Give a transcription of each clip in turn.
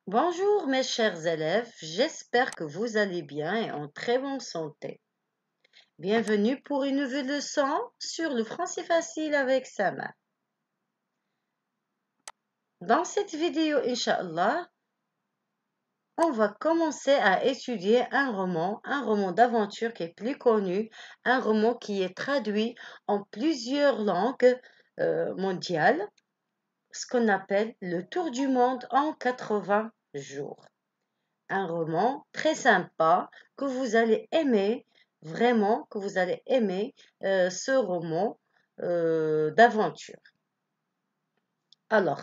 Bonjour mes chers élèves, j'espère que vous allez bien et en très bonne santé. Bienvenue pour une nouvelle leçon sur le français facile avec Sama. Dans cette vidéo, Inch'Allah, on va commencer à étudier un roman d'aventure qui est plus connu, un roman qui est traduit en plusieurs langues mondiales, ce qu'on appelle Le Tour du monde en 80 jours. Un roman très sympa que vous allez aimer, vraiment que vous allez aimer ce roman d'aventure. Alors,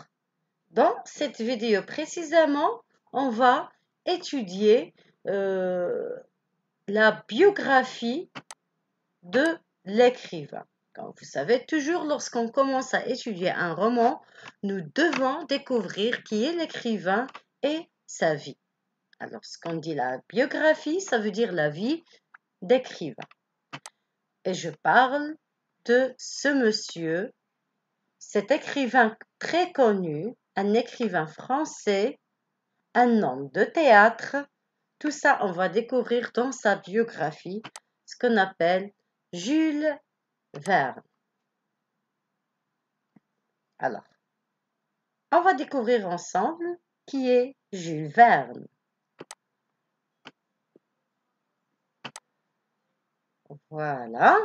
dans cette vidéo précisément, on va étudier la biographie de l'écrivain. Comme vous savez, toujours lorsqu'on commence à étudier un roman, nous devons découvrir qui est l'écrivain et sa vie. Alors, ce qu'on dit la biographie, ça veut dire la vie d'écrivain. Et je parle de ce monsieur, cet écrivain très connu, un écrivain français, un homme de théâtre. Tout ça, on va découvrir dans sa biographie, ce qu'on appelle Jules Verne. Alors, on va découvrir ensemble qui est Jules Verne. Voilà.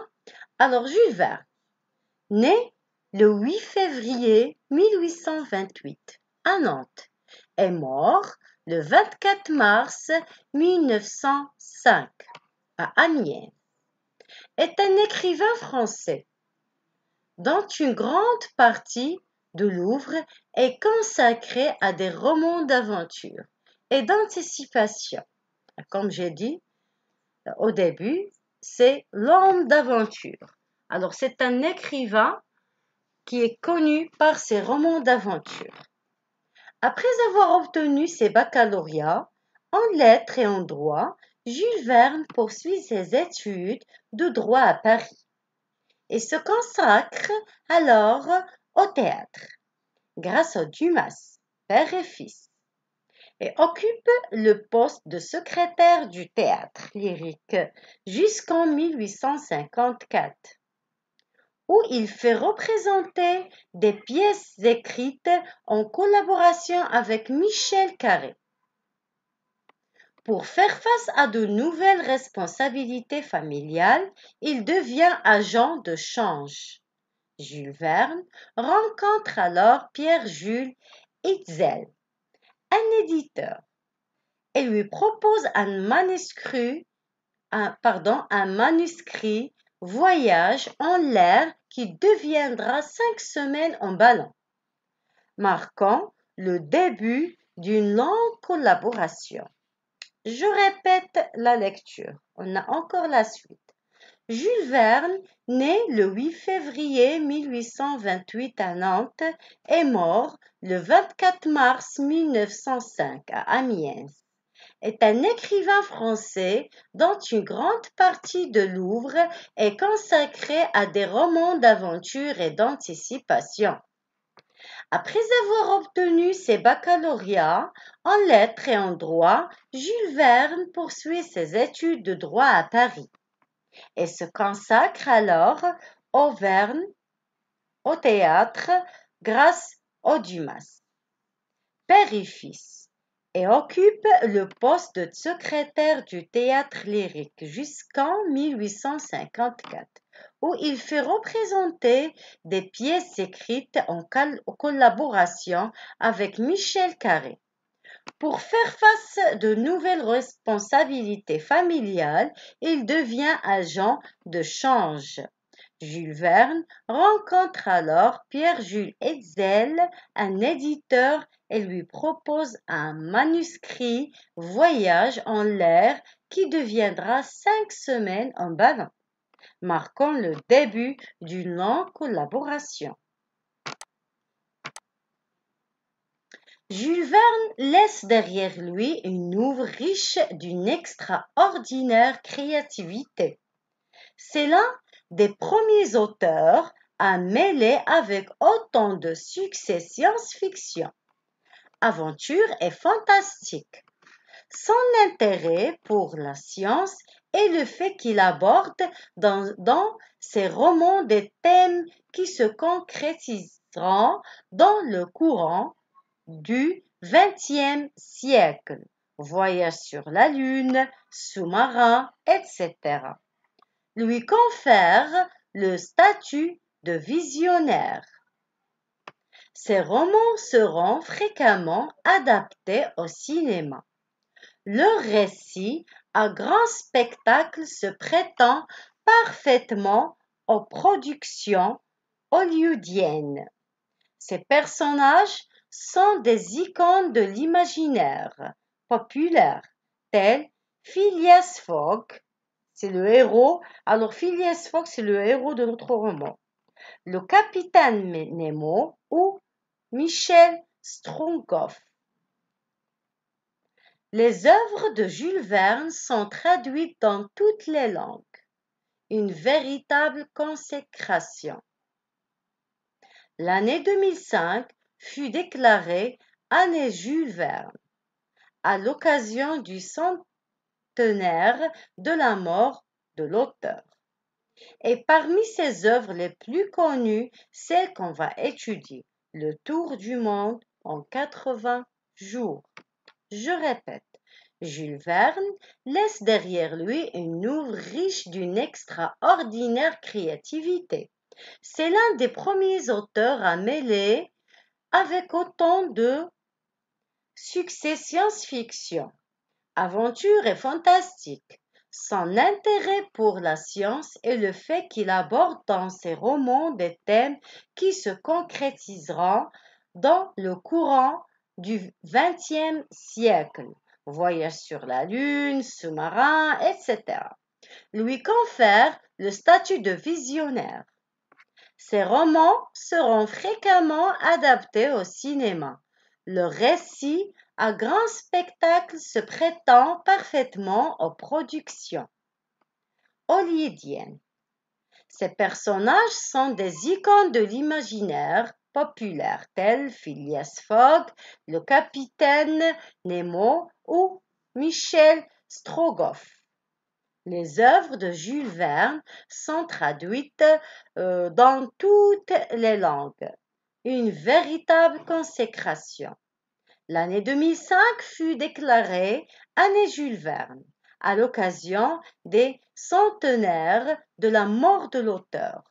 Alors, Jules Verne, né le 8 février 1828 à Nantes, est mort le 24 mars 1905 à Amiens, est un écrivain français dont une grande partie de l'œuvre est consacrée à des romans d'aventure et d'anticipation. Comme j'ai dit au début, c'est l'homme d'aventure. Alors, c'est un écrivain qui est connu par ses romans d'aventure. Après avoir obtenu ses baccalauréats en lettres et en droit, Jules Verne poursuit ses études de droit à Paris et se consacre alors au théâtre grâce au Dumas, père et fils, et occupe le poste de secrétaire du théâtre lyrique jusqu'en 1854. Où il fait représenter des pièces écrites en collaboration avec Michel Carré. Pour faire face à de nouvelles responsabilités familiales, il devient agent de change. Jules Verne rencontre alors Pierre-Jules Hetzel, un éditeur, et lui propose un manuscrit Voyage en l'air qui deviendra 5 semaines en ballon, marquant le début d'une longue collaboration. Je répète la lecture. On a encore la suite. Jules Verne, né le 8 février 1828 à Nantes, est mort le 24 mars 1905 à Amiens, est un écrivain français dont une grande partie de l'œuvre est consacrée à des romans d'aventure et d'anticipation. Après avoir obtenu ses baccalauréats en lettres et en droit, Jules Verne poursuit ses études de droit à Paris et se consacre alors au Verne, au théâtre, grâce au Dumas, père et fils, et occupe le poste de secrétaire du théâtre lyrique jusqu'en 1854, où il fait représenter des pièces écrites en collaboration avec Michel Carré. Pour faire face de nouvelles responsabilités familiales, il devient agent de change. Jules Verne rencontre alors Pierre-Jules Hetzel, un éditeur, et lui propose un manuscrit Voyage en l'air qui deviendra 5 semaines en ballon, marquant le début d'une longue collaboration. Jules Verne laisse derrière lui une œuvre riche d'une extraordinaire créativité. C'est l'un des premiers auteurs à mêler avec autant de succès science-fiction, aventure et fantastique. Son intérêt pour la science est le fait qu'il aborde dans ses romans des thèmes qui se concrétiseront dans le courant du XXe siècle. Voyage sur la Lune, sous-marin, etc. lui confère le statut de visionnaire. Ses romans seront fréquemment adaptés au cinéma. Leur récit à grand spectacle se prêtant parfaitement aux productions hollywoodiennes. Ces personnages sont des icônes de l'imaginaire populaire, tels Phileas Fogg, c'est le héros. Alors Phileas Fogg, c'est le héros de notre roman. Le capitaine Nemo ou Michel Strogoff. Les œuvres de Jules Verne sont traduites dans toutes les langues. Une véritable consécration. L'année 2005 fut déclarée année Jules Verne à l'occasion du centenaire de la mort de l'auteur. Et parmi ses œuvres les plus connues, celle qu'on va étudier, Le Tour du monde en 80 jours. Je répète, Jules Verne laisse derrière lui une œuvre riche d'une extraordinaire créativité. C'est l'un des premiers auteurs à mêler avec autant de succès science-fiction, aventure et fantastique. Son intérêt pour la science est le fait qu'il aborde dans ses romans des thèmes qui se concrétiseront dans le courant du XXe siècle. Voyage sur la Lune, sous-marin, etc. lui confère le statut de visionnaire. Ses romans seront fréquemment adaptés au cinéma. Le récit à grand spectacle se prêtant parfaitement aux productions hollywoodiennes. Ces personnages sont des icônes de l'imaginaire populaire tels Phileas Fogg, le capitaine Nemo ou Michel Strogoff. Les œuvres de Jules Verne sont traduites dans toutes les langues. Une véritable consécration. L'année 2005 fut déclarée année Jules Verne à l'occasion des centenaires de la mort de l'auteur.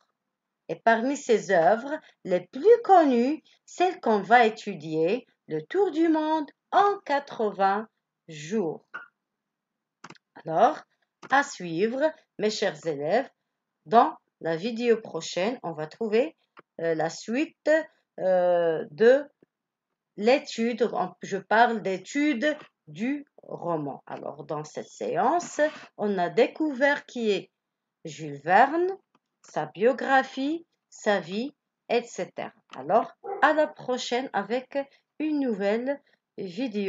Et parmi ses œuvres les plus connues, celle qu'on va étudier, Le Tour du monde en 80 jours. Alors, à suivre, mes chers élèves, dans la vidéo prochaine, on va trouver la suite de l'étude, je parle d'étude du roman. Alors, dans cette séance, on a découvert qui est Jules Verne, sa biographie, sa vie, etc. Alors, à la prochaine avec une nouvelle vidéo.